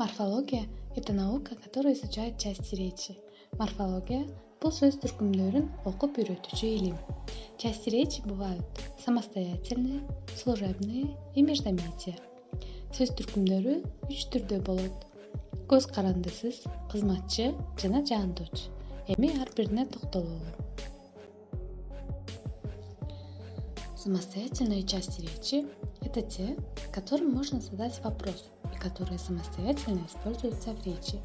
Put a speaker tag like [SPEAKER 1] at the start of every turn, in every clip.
[SPEAKER 1] Морфология – это наука, которая изучает части речи. Морфология – бұл сөз түркүмдөрүн окуп үйрөтүүчү илим. Части речи бывают самостоятельные, служебные и междометия. Сөз түркүмдөрү 3 түрдө болот: көз карандысыз, кызматчы жана жаандоочу. Эми ар бирине токтололу. Самостоятельные части речи – это те, которым можно задать вопрос и которые самостоятельно используются в речи.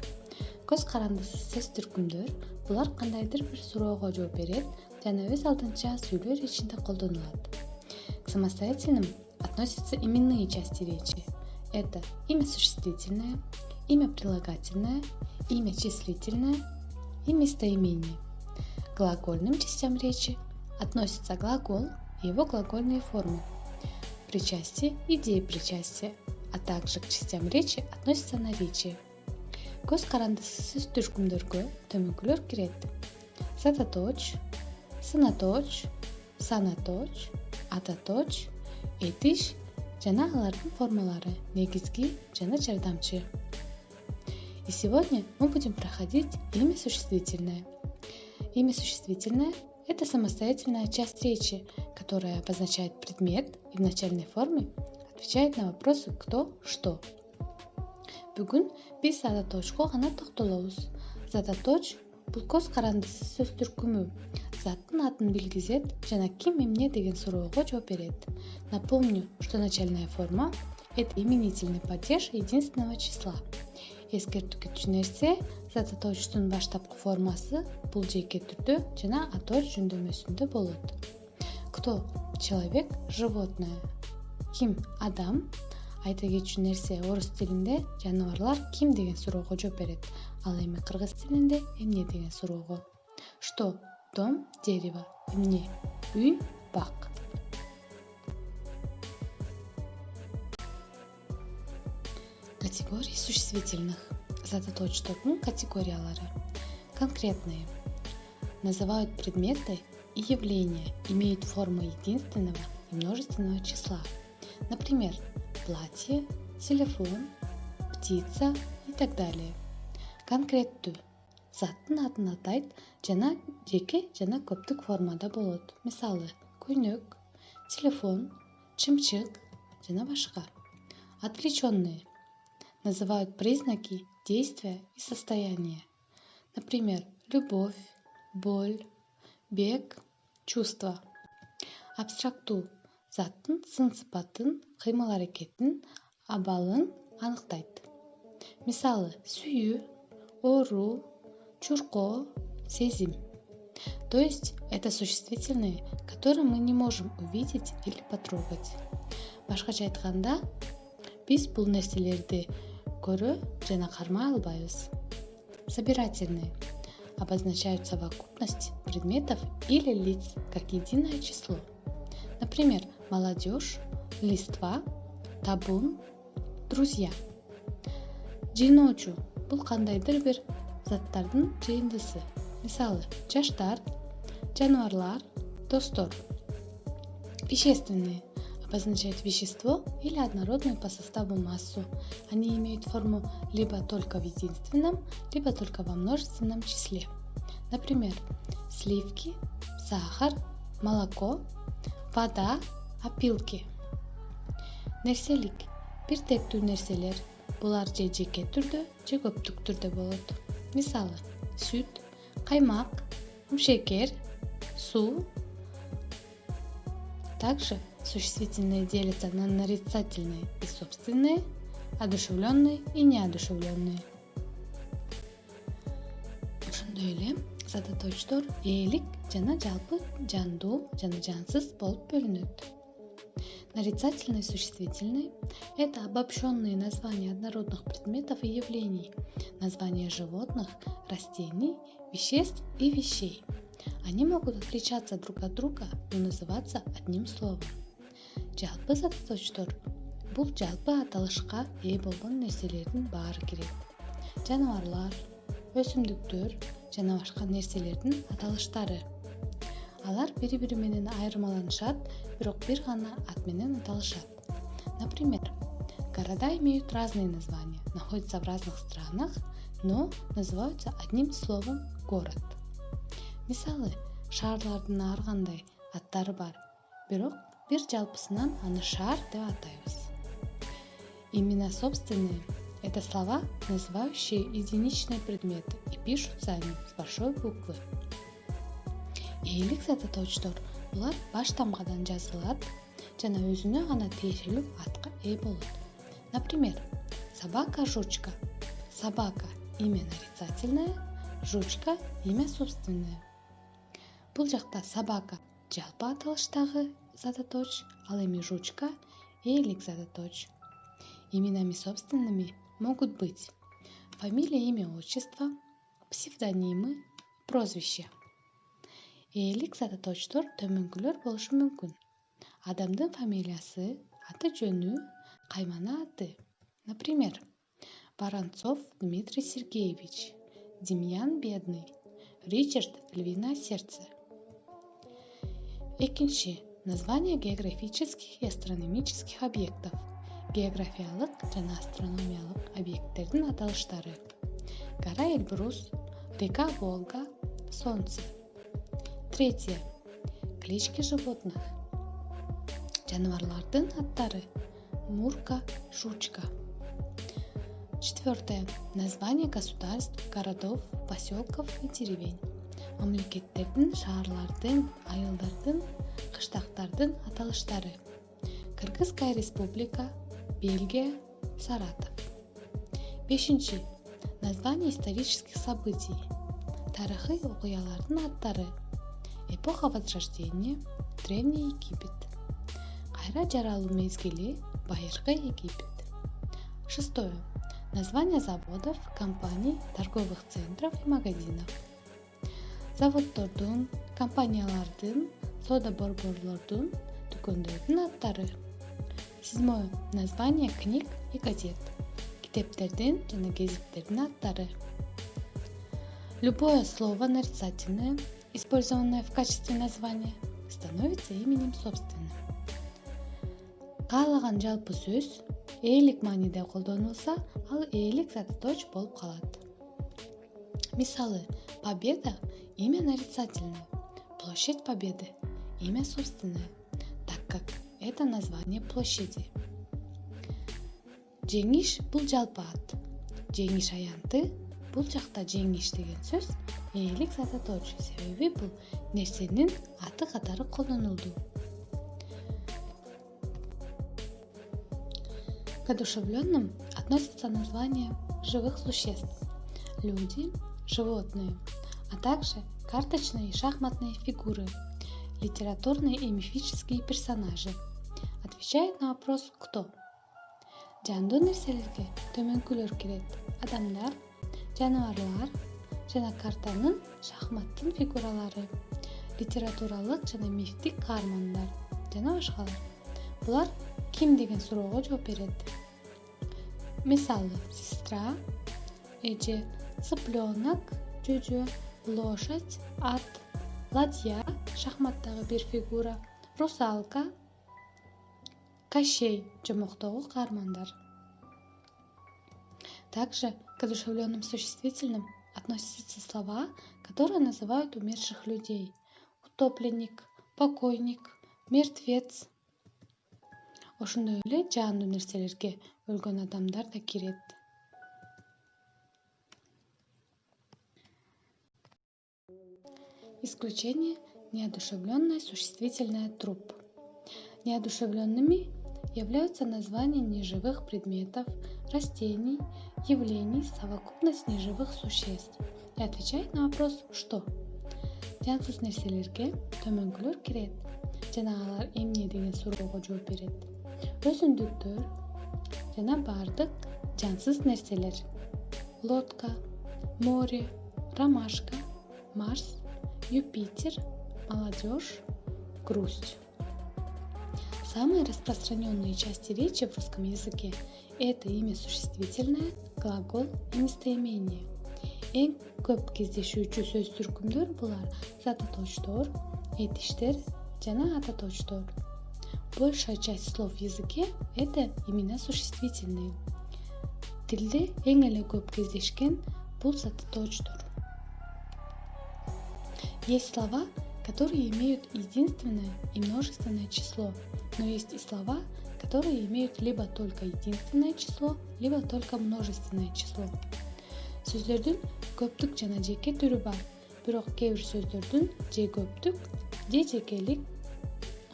[SPEAKER 1] Көз карандысыз сөз түркүмдөр булар кандайдыр бир суроого жооп берет жана өз алдынча сүйлөө речинде колдонулат. К самостоятельным относятся именные части речи. Это имя существительное, имя прилагательное, имя числительное и местоимение. К глагольным частям речи относятся глагол и его глагольные формы, причастие и деепричастие, а также к частям речи относятся наречия. Көз карандысыз сөз түркүмдөргө төмөнкүлөр кирет: зататоч, сынаточ, санаточ, ататоч, этиш жана алардын формалары негизги жана жардамчы. И сегодня мы будем проходить имя существительное. Имя существительное – это самостоятельная часть речи, которая обозначает предмет и в начальной форме отвечает на вопросы «кто», «что». Бүгүн биз зататочко гана токтолобуз. Зататоч бул көз карандысыз сөз түркүмү. Заттын атын билгизет жана ким эмне деген суроого жооп берет. Напомню, что начальная форма – это именительный падеж единственного числа. Эскертүүгө нерсе зататочтун баштапкы формасы бул жеке түрдө жана аточ жөндөмөсүндө болот. Кто – человек, животное. Ким – адам. Айта кетчү нерсе, орус тилинде жаныбарлар ким деген суроого жооп берет, ал эми кыргыз тилинде эмне деген суроого. Что – дом, дерево, эмне – үй, бак. Категории существительных. Зататочтордун категориялары. Конкретные. Называют предметы и явления, имеют форму единственного и множественного числа. Например, платье, телефон, птица и так далее. Конкреттүү. Заттын атын атайт жана жеке жана көптүк формада болот. Мисалы, көйнөк, телефон, чымчык жана башка. Отвлеченные. Называют признаки, действия и состояния. Например, любовь, боль, бег, чувство. Абстрактуу. Заттын сын-сыпатын, кыймыл-аракетин, абалын аныктайт. Мисалы, сүйүү, оору, чуркоо, сезим. То есть это существительные, которые мы не можем увидеть или потрогать. Башкача айтканда, биз бул нерселерди көрө жана кармай албайбыз. Собирательные обозначают совокупность предметов или лиц как единое число. Например, молодежь, листва, табун, друзья. Жыйноочу бул кандайдыр бир заттардын жыйындысы. Мисалы, жаштар, жаныбарлар, достор. Вещественные обозначают вещество или однородную по составу массу. Они имеют форму либо только в единственном, либо только во множественном числе. Например, сливки, сахар, молоко, вода, опилки. Нерселик – бир тектүү нерселер. Булар же жеке түрдө, же көптүк түрдө болот. Мисалы, сүт, каймак, шекер, суу. Также существительные делятся на нарицательные и собственные, одушевленные и неодушевленные. Ошондой эле зататочтор ээлик жана жалпы жандуу жана жансыз болуп бөлүнөт. Нарицательные существительные – это обобщенные названия однородных предметов и явлений, названия животных, растений, веществ и вещей. Они могут отличаться друг от друга, но называться одним словом. Жалпы зататочтор – бул жалпы аталышка ээ болгон нерселердин баары кирет. Жаныбарлар, өсүмдүктөр жана башка нерселердин аталыштары. Алар бири-бири менен айырмаланышат, бирок бир гана ат менен аталышат. Например, Города имеют разные названия, находятся в разных странах, но называются одним словом город. Мисалы, шаарлардын ар кандай аттары бар, бирок бир жалпысынан аны шаар деп атайбыз. Имена собственные – это слова, называющие единичные предметы и пишутся они с большой буквы. Ээлик зататоочтор булар баш тамгадан жазылат жана өзүнө гана тиешелүү атка ээ болот. Например, собака Жучка. Собака – имя нарицательное, Жучка – имя собственное. Бул жакта собака жалпы аталыштагы зататоч, ал эми Жучка – ээлик зататоч. Именами собственными могут быть фамилия, имя, отчество, псевдонимы, прозвище. Ээлик зататочтор төмөнкүлөр болушу мүмкүн. Адамдын фамилиясы, аты жөнү, каймана аты. Например, Воронцов Дмитрий Сергеевич, Демьян Бедный, Ричард Львиное сердце. Экинчи. Название географических и астрономических объектов. Географиялык жана астрономиялык объекттердин аталыштары. Гора Эльбрус, река Волга, Солнце. Третье. Клички животных. Жаныбарлардын аттары. Мурка, Жучка. Четвертое. Название государств, городов, поселков и деревень. Мамлекеттердин, шаарлардын, айылдардын, кыштактардын аталыштары. Кыргызская республика, Бельгия, Саратов. Бешинчи. Название исторических событий. Тарыхый окуялардын аттары. Эпоха Возрождения, Древний Египет. Кайра жаралуу мезгили, Байыркы Египет. Шестое. Название заводов, компаний, торговых центров и магазинов. Заводдордун, компаниялардын, соода борборлордун, дүкөндөрдүн аттары. Седьмое. Название книг и газет. Китептердин жана гезиттердин аттары. Любое слово нарицательное, использованное в качестве названия, становится именем собственным. Каалаган жалпы сөз ээлик мааниде колдонулса, ал ээлик зататоч болуп калат. Мисалы, Победа – имя нарицательное, Площадь Победы – имя собственное, так как это название площади. Жеңиш – бул жалпы ат. Жеңиш аянты – бул жакта жеңиш деген сөз ээлик зататоч, себеби бул нерсенин аты катары колдонулду. К одушевленным относятся названия живых существ – люди, животные, а также карточные и шахматные фигуры, литературные и мифические персонажи. Отвечает на вопрос «Кто?». Жандуу нерселерге төмөнкүлөр кирет: адамдар, жаныбарлар жана картанын, шахматтын фигуралары, литературалык жана мифтик каармандар жана башкалар. Булар ким деген суроого жооп берет. Мисалы: сестра, эже, цыпленок, жөжө, лошадь, ат, ладья, шахматтагы бир фигура, русалка, Кощей, жомоктогу каармандар. Также к одушевленным существительным относятся слова, которые называют умерших людей: утопленник, покойник, мертвец. Ошондой эле жандуу нерселерге өлгөн адамдар да кирет. Исключение – неодушевленное существительное труп. Неодушевленными являются названия неживых предметов, растений, явлений, совокупность неживых существ. И отвечает на вопрос «что?». Жансыз нерселерге төмөнкүлөр кирет жана алар эмне деген суроого жооп берет. Өсүмдүктөр жана бардык жансыз нерселер: лодка, море, ромашка, Марс, Юпитер, молодежь, грусть. Самые распространенные части речи в русском языке – это имя существительное, глагол и местоимение. Эң көп кездешүүчү сөз түркүмдөр булар зататочтор, этиштер жана ататочтор. Большая часть слов в языке – это имена существительные. Тилде эң эле көп кездешкен бул затытоочтор. Есть слова, которые имеют единственное и множественное число, но есть и слова, которые имеют либо только единственное число, либо только множественное число. Сөздөрдүн көптүк жана жеке түрү бар, бирок кээ бир сөздөрдүн же көптүк, же жекелик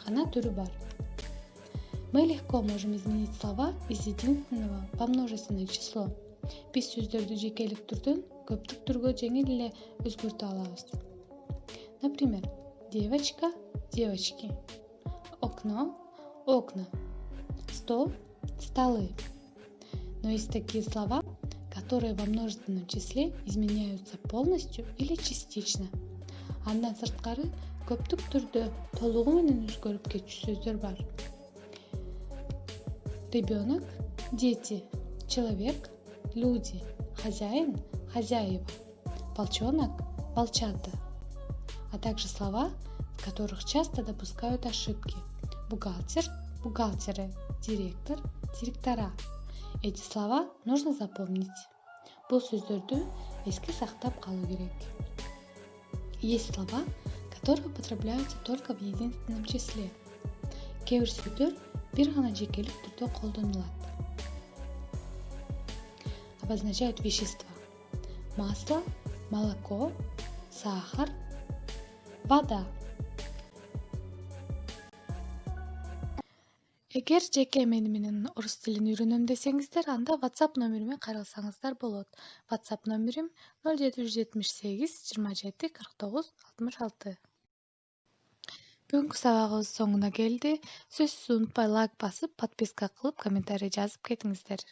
[SPEAKER 1] гана түрү бар. Мы легко можем изменить слова из единственного во множественное число. Биз сөздөрдү жекелик түрдөн көптүк түргө жеңил эле өзгөртө алабыз. Например, девочка – девочки, окно – окна, стол – столы. Но есть такие слова, которые во множественном числе изменяются полностью или частично. Андан сырткары көптүк түрдө толугу менен өзгөрүп кетчү сөздөр бар. Ребенок – дети, человек – люди, хозяин – хозяева, волчонок – волчата. А также слова, в которых часто допускают ошибки. Бухгалтер – бухгалтеры, директор – директора. Эти слова нужно запомнить. Бул сөздөрдү эске сактап калуу керек. Есть слова, которые употребляются только в единственном числе. Кээ бир сөздөр бир гана жекелик түрдө колдонулат. Обозначают вещества: масло, молоко, сахар, вода. Эгер жеке мени менен орус тилин үйрөнөм десеңиздер, анда WhatsApp номериме кайрылсаңыздар болот. WhatsApp номерим 0778 27 49 66. Бүгүнкү сабагыбыз соңуна келди. Сөзсүз унутпай лайк басып, подписка кылып, комментарий жазып кетиңиздер.